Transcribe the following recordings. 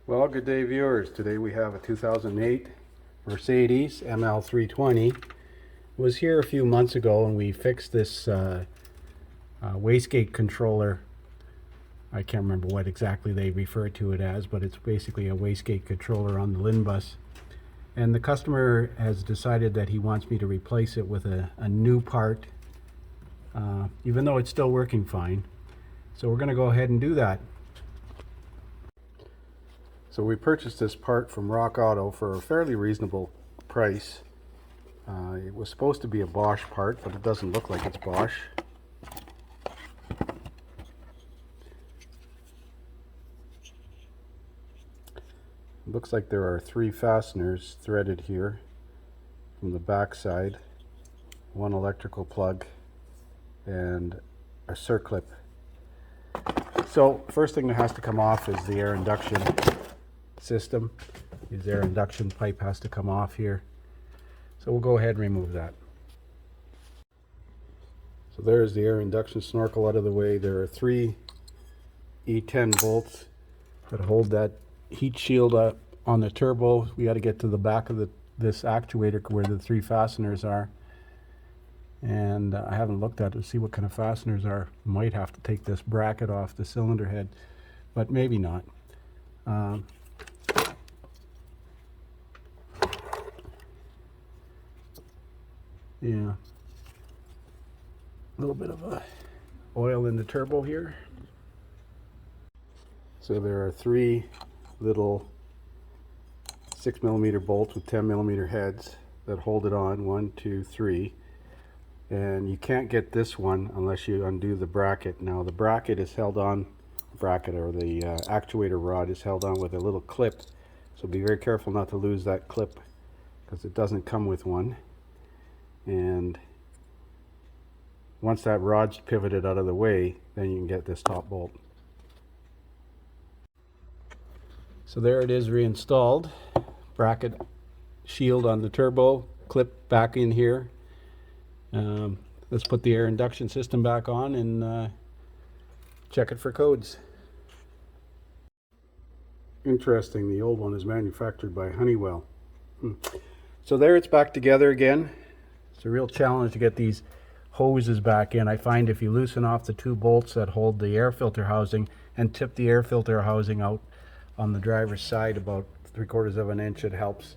Well, good day viewers. Today we have a 2008 Mercedes ML320. It was here a few months ago and we fixed this wastegate controller. I can't remember what exactly they refer to it as, but it's basically a wastegate controller on the LIN bus. And the customer has decided that he wants me to replace it with a new part, even though it's still working fine. So we're going to go ahead and do that. So we purchased this part from Rock Auto for a fairly reasonable price. It was supposed to be a Bosch part, but it doesn't look like it's Bosch. It looks like there are 3 fasteners threaded here from the back side, 1 electrical plug, and a circlip. So first thing that has to come off is the air induction system. His air induction pipe has to come off here. So we'll go ahead and remove that. So there's the air induction snorkel out of the way. There are 3 E10 bolts that hold that heat shield up on the turbo. We got to get to the back of this actuator where the 3 fasteners are. And I haven't looked at it to see what kind of fasteners are. Might have to take this bracket off the cylinder head, but maybe not. Yeah, a little bit of oil in the turbo here. So there are 3 little 6mm bolts with 10mm heads that hold it on. 1, 2, 3. And you can't get this one unless you undo the bracket. Now the bracket is held on, the actuator rod is held on with a little clip. So be very careful not to lose that clip because it doesn't come with one. And once that rod's pivoted out of the way, then you can get this top bolt. So there it is, reinstalled. Bracket shield on the turbo, clip back in here. Let's put the air induction system back on and check it for codes. Interesting, the old one is manufactured by Honeywell. So there it's back together again. It's a real challenge to get these hoses back in. I find if you loosen off the 2 bolts that hold the air filter housing and tip the air filter housing out on the driver's side about 3/4 of an inch, it helps.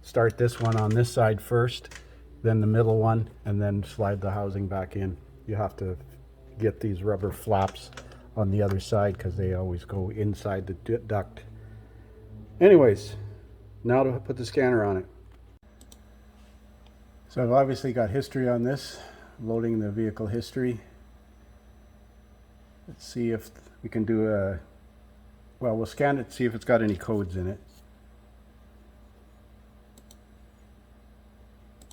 Start this one on this side first, then the middle one, and then slide the housing back in. You have to get these rubber flaps on the other side because they always go inside the duct. Anyways, now to put the scanner on it. So I've obviously got history on this, loading the vehicle history. Let's see if we can do we'll scan it, see if it's got any codes in it.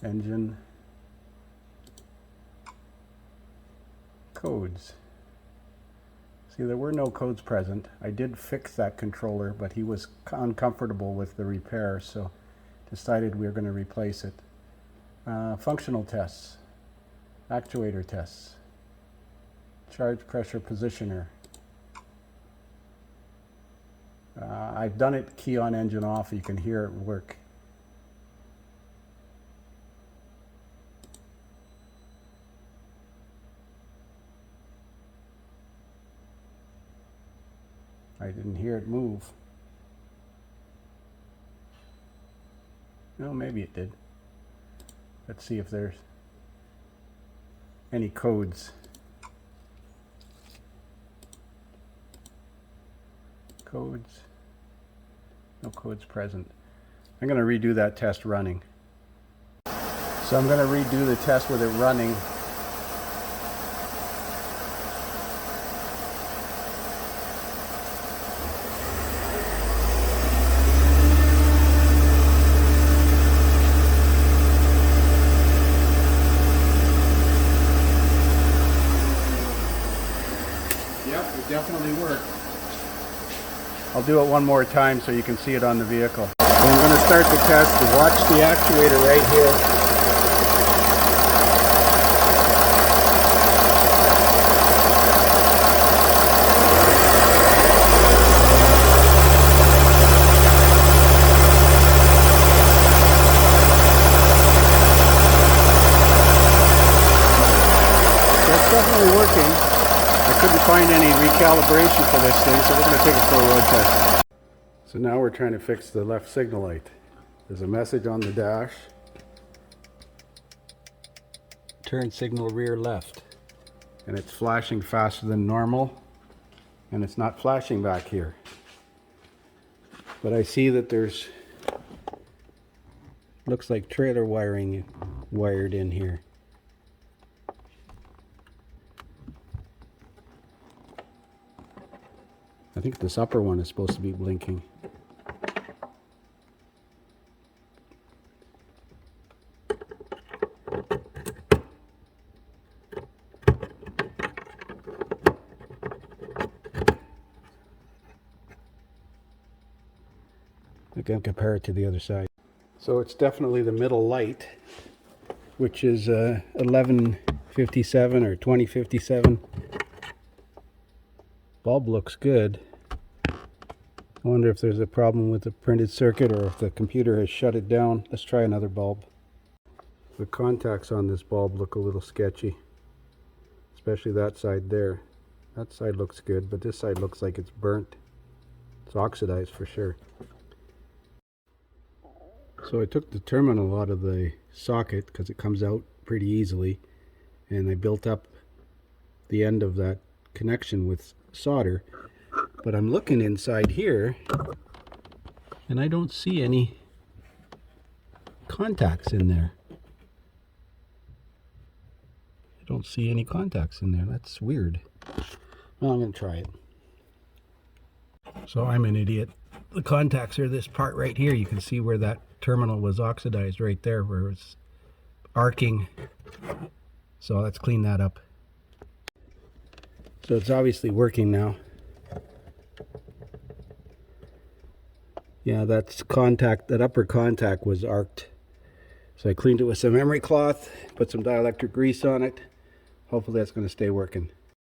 Engine. Codes. See, there were no codes present. I did fix that controller, but he was uncomfortable with the repair, so decided we were going to replace it. Functional tests, actuator tests, charge pressure positioner. I've done it key on engine off. You can hear it work. I didn't hear it move. No, maybe it did. Let's see if there's any codes. Codes. No codes present. I'm going to redo that test running. So I'm going to redo the test with it running. Yep, it definitely worked. I'll do it one more time so you can see it on the vehicle. So I'm going to start the test. Watch the actuator right here. definitely working. I couldn't find any recalibration for this thing, so we're going to take it for a road test. So now we're trying to fix the left signal light. There's a message on the dash. Turn signal rear left. And it's flashing faster than normal. And it's not flashing back here. But I see that there's, looks like trailer wiring wired in here. I think this upper one is supposed to be blinking. I can compare it to the other side. So it's definitely the middle light, which is 1157 or 2057. Bulb looks good. I wonder if there's a problem with the printed circuit or if the computer has shut it down. Let's try another bulb. The contacts on this bulb look a little sketchy, especially that side there. That side looks good, but this side looks like it's burnt. It's oxidized for sure. So I took the terminal out of the socket because it comes out pretty easily, and I built up the end of that connection with solder. But I'm looking inside here and I don't see any contacts in there. I don't see any contacts in there. That's weird. Well, I'm going to try it. So I'm an idiot. The contacts are this part right here. You can see where that terminal was oxidized right there, where it's arcing. So let's clean that up. So it's obviously working now. Yeah, that upper contact was arced. So I cleaned it with some emery cloth, put some dielectric grease on it. Hopefully that's going to stay working.